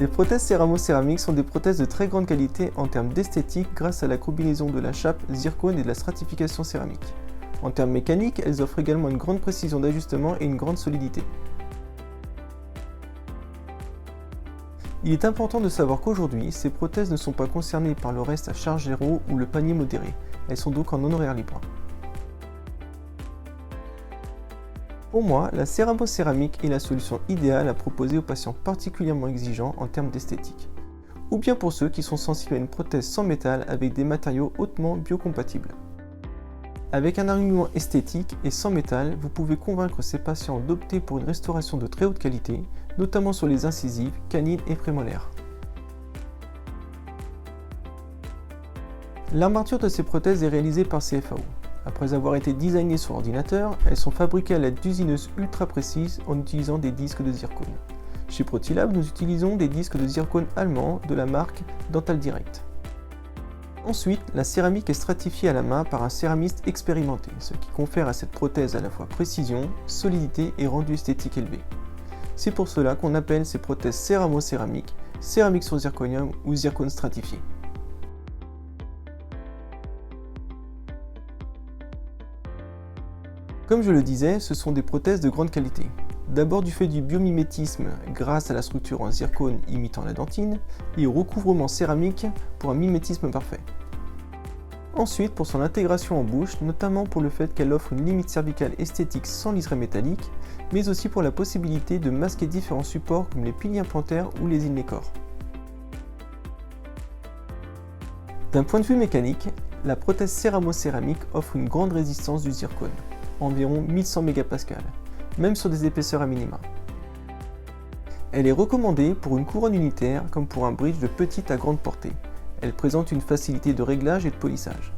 Les prothèses céramo-céramiques sont des prothèses de très grande qualité en termes d'esthétique grâce à la combinaison de la chape zircone et de la stratification céramique. En termes mécaniques, elles offrent également une grande précision d'ajustement et une grande solidité. Il est important de savoir qu'aujourd'hui, ces prothèses ne sont pas concernées par le reste à charge zéro ou le panier modéré. Elles sont donc en honoraire libre. Pour moi, la céramo-céramique est la solution idéale à proposer aux patients particulièrement exigeants en termes d'esthétique, ou bien pour ceux qui sont sensibles à une prothèse sans métal avec des matériaux hautement biocompatibles. Avec un argument esthétique et sans métal, vous pouvez convaincre ces patients d'opter pour une restauration de très haute qualité, notamment sur les incisives, canines et prémolaires. L'armature de ces prothèses est réalisée par CFAO. Après avoir été designées sur ordinateur, elles sont fabriquées à l'aide d'usineuses ultra précises en utilisant des disques de zircone. Chez Protilab, nous utilisons des disques de zircone allemands de la marque Dental Direct. Ensuite, la céramique est stratifiée à la main par un céramiste expérimenté, ce qui confère à cette prothèse à la fois précision, solidité et rendu esthétique élevé. C'est pour cela qu'on appelle ces prothèses céramo-céramiques, céramique sur zirconium ou zircone stratifié. Comme je le disais, ce sont des prothèses de grande qualité. D'abord du fait du biomimétisme grâce à la structure en zircone imitant la dentine et au recouvrement céramique pour un mimétisme parfait. Ensuite pour son intégration en bouche, notamment pour le fait qu'elle offre une limite cervicale esthétique sans liseré métallique, mais aussi pour la possibilité de masquer différents supports comme les piliers implantaires ou les innécores. D'un point de vue mécanique, la prothèse céramo-céramique offre une grande résistance du zircone, environ 1100 MPa, même sur des épaisseurs à minima. Elle est recommandée pour une couronne unitaire comme pour un bridge de petite à grande portée. Elle présente une facilité de réglage et de polissage.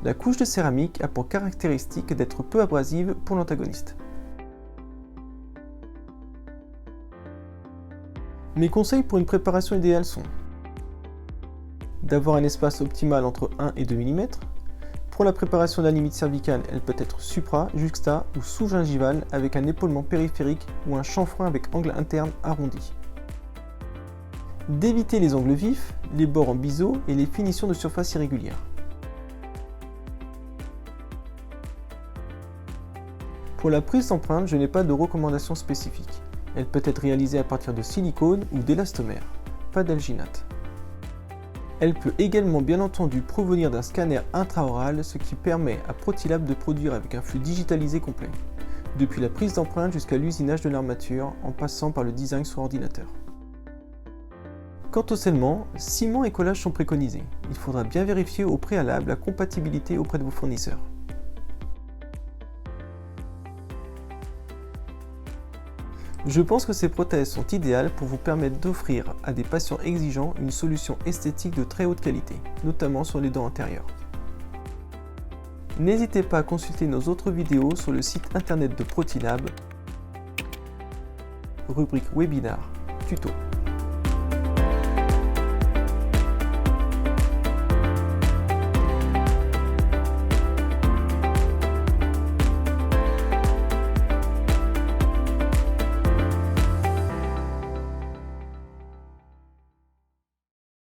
La couche de céramique a pour caractéristique d'être peu abrasive pour l'antagoniste. Mes conseils pour une préparation idéale sont d'avoir un espace optimal entre 1 et 2 mm. Pour la préparation de la limite cervicale, elle peut être supra, juxta ou sous-gingivale avec un épaulement périphérique ou un chanfrein avec angle interne arrondi. D'éviter les angles vifs, les bords en biseau et les finitions de surface irrégulières. Pour la prise d'empreinte, je n'ai pas de recommandation spécifique. Elle peut être réalisée à partir de silicone ou d'élastomère, pas d'alginate. Elle peut également bien entendu provenir d'un scanner intraoral, ce qui permet à Protilab de produire avec un flux digitalisé complet, depuis la prise d'empreinte jusqu'à l'usinage de l'armature en passant par le design sur ordinateur. Quant au scellement, ciment et collage sont préconisés. Il faudra bien vérifier au préalable la compatibilité auprès de vos fournisseurs. Je pense que ces prothèses sont idéales pour vous permettre d'offrir à des patients exigeants une solution esthétique de très haute qualité, notamment sur les dents antérieures. N'hésitez pas à consulter nos autres vidéos sur le site internet de Protilab, rubrique Webinar, Tuto.